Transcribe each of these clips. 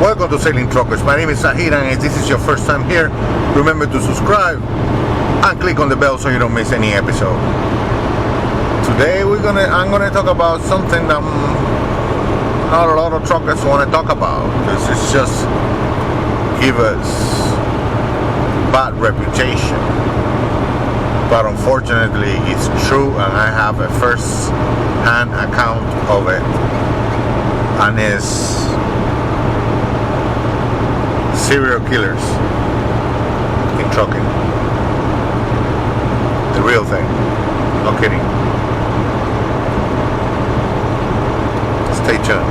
Welcome to Sailing Truckers. My name is Sahir, and if this is your first time here, remember to subscribe and click on the bell so you don't miss any episode. Today I'm gonna talk about something that not a lot of truckers want to talk about, because it's just give us bad reputation. But unfortunately, it's true, and I have a first-hand account of it, and it's serial killers in trucking. The real thing. No kidding. Stay tuned.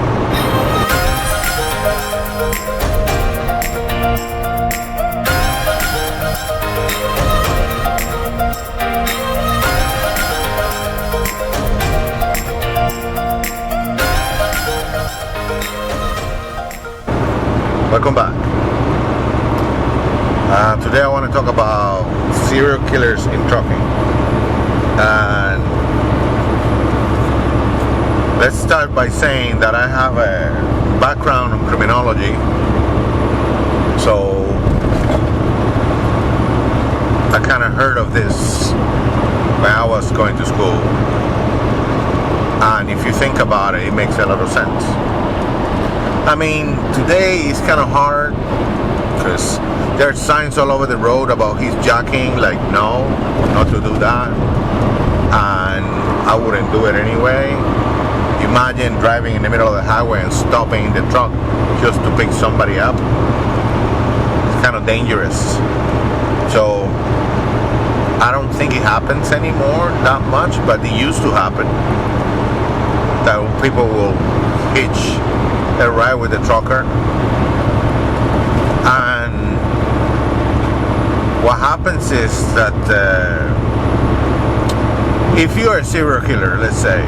Welcome back. Today I want to talk about serial killers in trucking. And let's start by saying that I have a background in criminology. So I kind of heard of this when I was going to school. And if you think about it, it makes a lot of sense. I mean, today is kind of hard because there's signs all over the road about he's jacking, like no, not to do that, and I wouldn't do it anyway. Imagine driving in the middle of the highway and stopping the truck just to pick somebody up. It's kind of dangerous. So I don't think it happens anymore that much, but it used to happen that people will hitch a ride with the trucker, and what happens is that if you're a serial killer, let's say,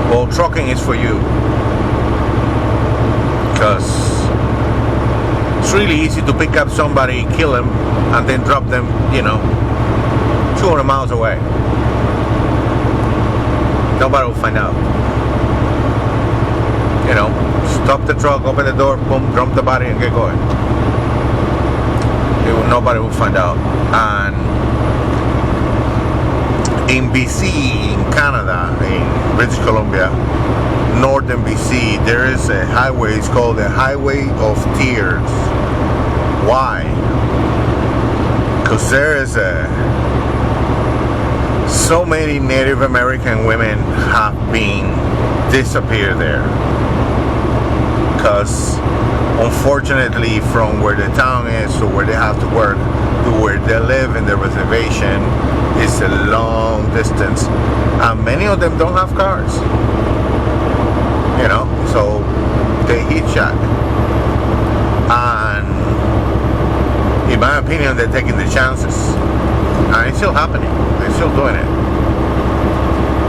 well, trucking is for you, because it's really easy to pick up somebody, kill them, and then drop them, 200 miles away. Nobody will find out. Stop the truck, open the door, boom, drop the body, and get going. Nobody will find out. And in BC, in Canada, in British Columbia, northern BC, there is a highway. It's called the Highway of Tears. Why? Because there is so many Native American women have been disappeared there. Because unfortunately, from where the town is to where they have to work to where they live in the reservation is a long distance, and many of them don't have cars, so they hitchhike. And in my opinion, they're taking the chances, and it's still happening. They're still doing it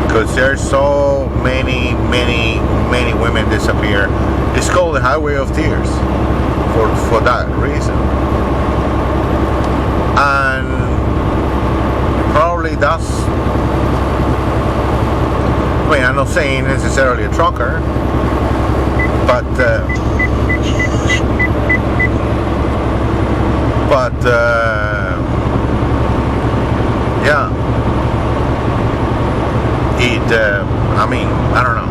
because there's so many women disappear. It's called the Highway of Tears for that reason. And probably that's, I'm not saying necessarily a trucker, but yeah, I don't know.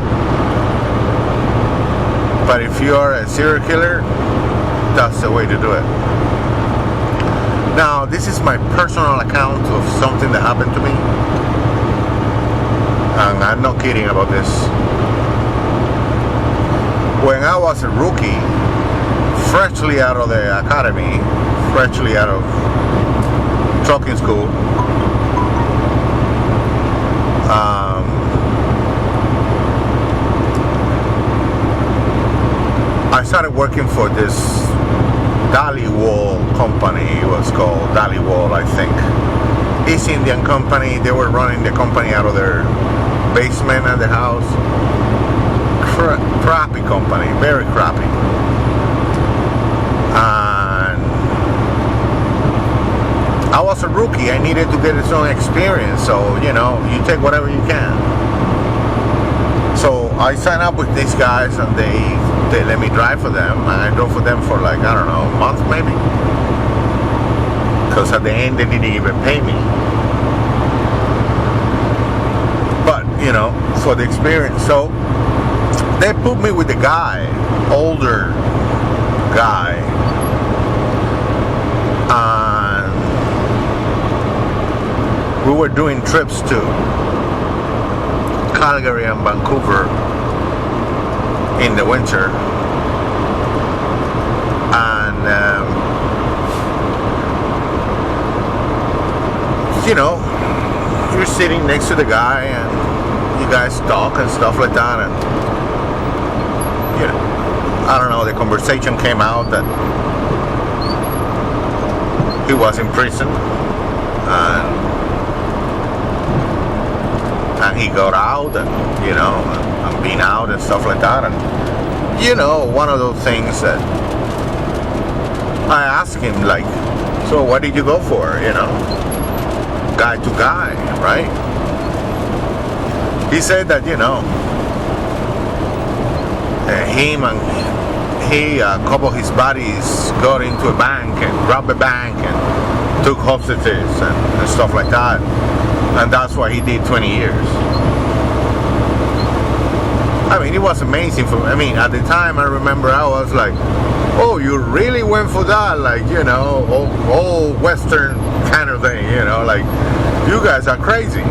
But if you are a serial killer, that's the way to do it. Now, this is my personal account of something that happened to me. And I'm not kidding about this. When I was a rookie, freshly out of the academy, freshly out of trucking school, I started working for this Wall company. It was called Wall, I think. East Indian company. They were running the company out of their basement and the house. Crappy company, very crappy. And I was a rookie. I needed to get some experience. So, you take whatever you can. So I signed up with these guys, and they let me drive for them, and I drove for them for like, I don't know, a month maybe, because at the end they didn't even pay me. But for the experience, so they put me with the guy, older guy, and we were doing trips to Calgary and Vancouver in the winter, and you're sitting next to the guy and you guys talk and stuff like that, and I don't know, the conversation came out that he was in prison, and he got out, and and been out and stuff like that, and one of those things that I asked him, like, so what did you go for, guy to guy, right? He said that him and a couple of his buddies got into a bank and robbed a bank and took hostages and stuff like that, and that's why he did 20 years. I mean, it was amazing for me. I mean, at the time, I remember I was like, oh, you really went for that, like, old Western kind of thing, like, you guys are crazy.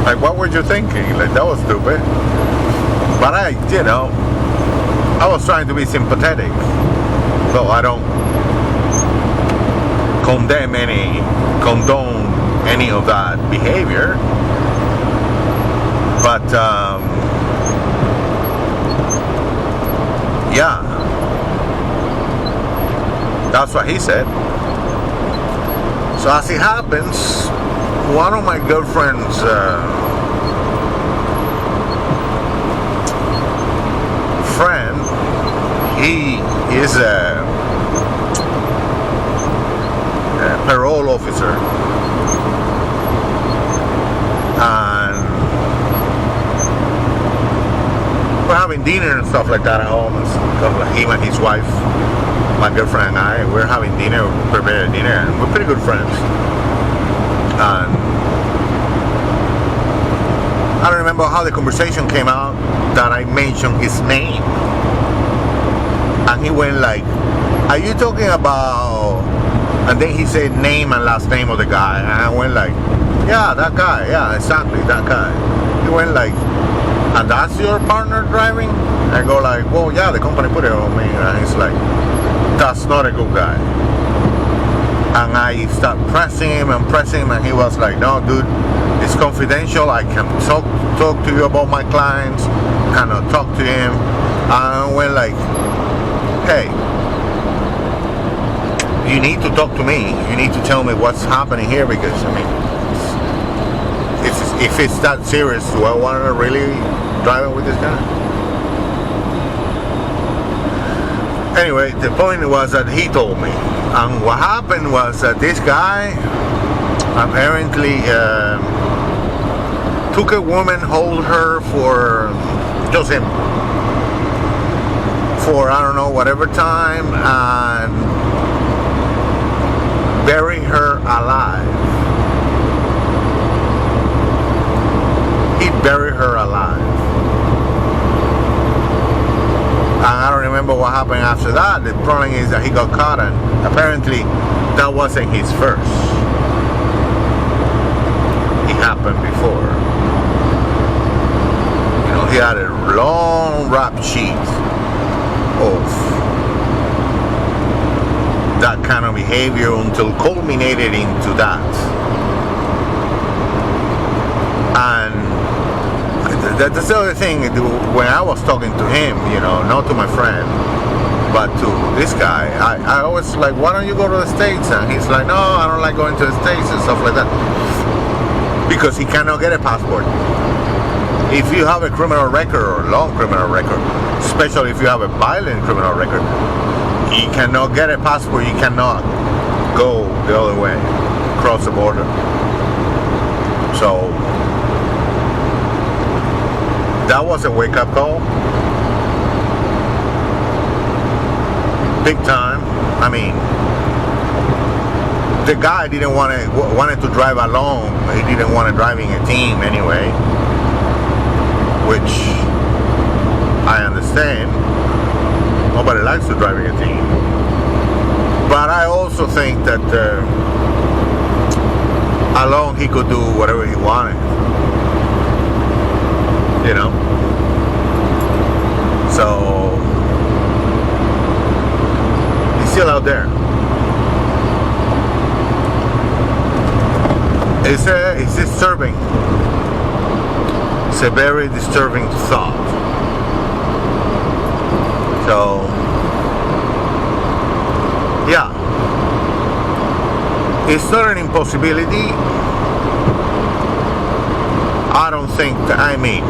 Like, what were you thinking? Like, that was stupid. But I was trying to be sympathetic, though I don't condone any of that behavior. But yeah, that's what he said. So as it happens, one of my girlfriend's friend, he is a parole officer, and we're having dinner and stuff like that at home. Him and his wife, my girlfriend and I, we're having dinner, preparing dinner, and we're pretty good friends. And I don't remember how the conversation came out that I mentioned his name, and he went like, are you talking about, and then he said name and last name of the guy, and I went like, yeah, that guy, yeah, exactly, that guy. He went like, and that's your partner driving? I go like, well, yeah, the company put it on me, and he's like, that's not a good guy. And I start pressing him, and he was like, no, dude, it's confidential. I can talk to you about my clients, cannot talk to him. And I went like, hey, you need to talk to me. You need to tell me what's happening here, because I mean, if it's that serious, do I want to really drive it with this guy? Anyway, the point was that he told me, and what happened was that this guy apparently took a woman, hold her for just him for I don't know whatever time, and bury her alive. He buried her alive. And I don't remember what happened after that. The problem is that he got caught, and apparently that wasn't his first. It happened before. He had a long rap sheet of that kind of behavior until culminated into that. And that's the other thing, when I was talking to him, not to my friend, but to this guy, I always like, why don't you go to the States? And he's like, no, I don't like going to the States and stuff like that. Because he cannot get a passport. If you have a criminal record or long criminal record, especially if you have a violent criminal record, you cannot get a passport, you cannot go the other way, cross the border. So That was a wake-up call. Big time. I mean, the guy didn't wanted to drive alone. He didn't want to drive in a team anyway, which I understand. Nobody likes to drive in a team. But I also think that alone he could do whatever he wanted. You know? So he's still out there. It's disturbing. It's a very disturbing thought. So, yeah. It's not an impossibility. I don't think, I mean,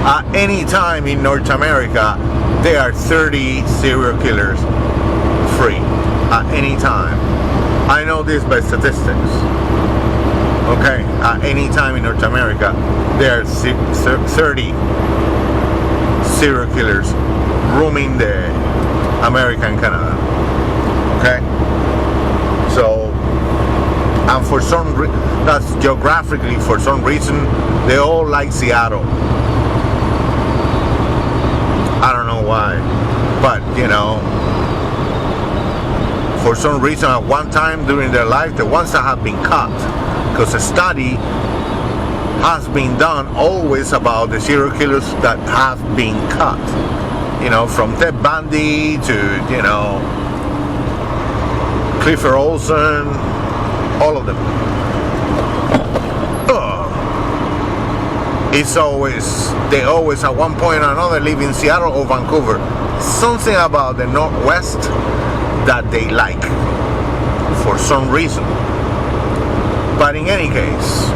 at any time in North America, there are 30 serial killers free. At any time. I know this by statistics. Okay, at any time in North America, there are 30 serial killers roaming the American Canada. Okay, so, and for some that's geographically, for some reason, they all like Seattle. I don't know why, but you know, for some reason at one time during their life, the ones that have been caught, because a study has been done always about the serial killers that have been caught. You know, from Ted Bundy to, you know, Clifford Olson, all of them. It's always, they always at one point or another live in Seattle or Vancouver. Something about the Northwest that they like for some reason. But in any case,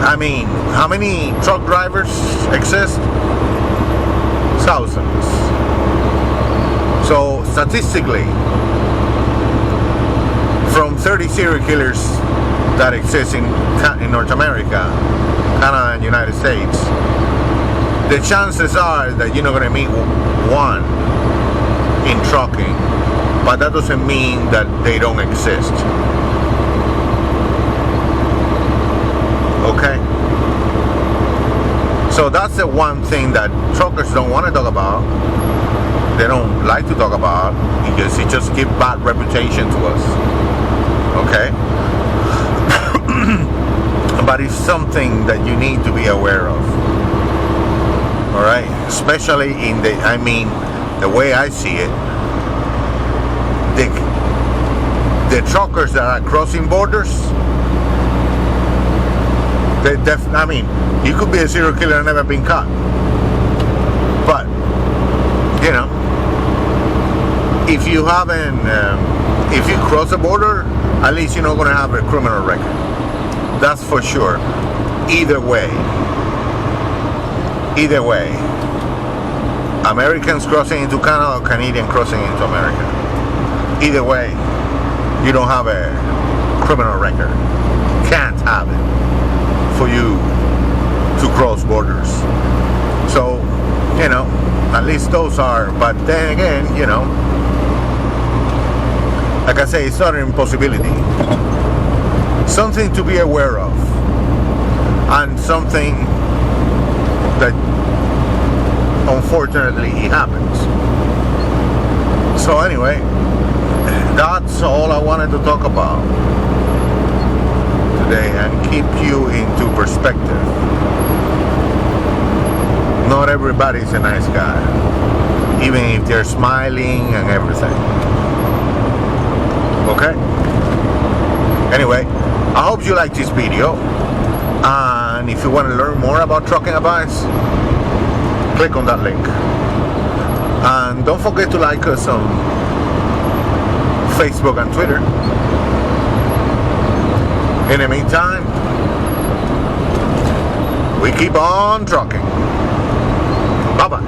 I mean, how many truck drivers exist? Thousands. So statistically, from 30 serial killers that exist in North America, Canada and United States, the chances are that you're not going to meet one in trucking, but that doesn't mean that they don't exist. Okay? So that's the one thing that truckers don't want to talk about. They don't like to talk about because it just gives bad reputation to us. Okay? But it's something that you need to be aware of. Alright? Especially in the, I mean, the way I see it, the truckers that are crossing borders, I mean, you could be a serial killer and never been caught. But, you know, if you haven't, if you cross the border, at least you're not going to have a criminal record. That's for sure. Either way. Either way. Americans crossing into Canada or Canadian crossing into America. Either way, you don't have a criminal record. Can't have it for you to cross borders. So, you know, at least those are, but then again, you know, like I say, it's not an impossibility. Something to be aware of, and something that unfortunately it happens. So anyway, that's all I wanted to talk about today and keep you into perspective. Not everybody's a nice guy, even if they're smiling and everything. Okay? Anyway, I hope you like this video, and if you want to learn more about trucking advice, click on that link. And don't forget to like us on Facebook and Twitter. In the meantime, we keep on trucking. Bye-bye.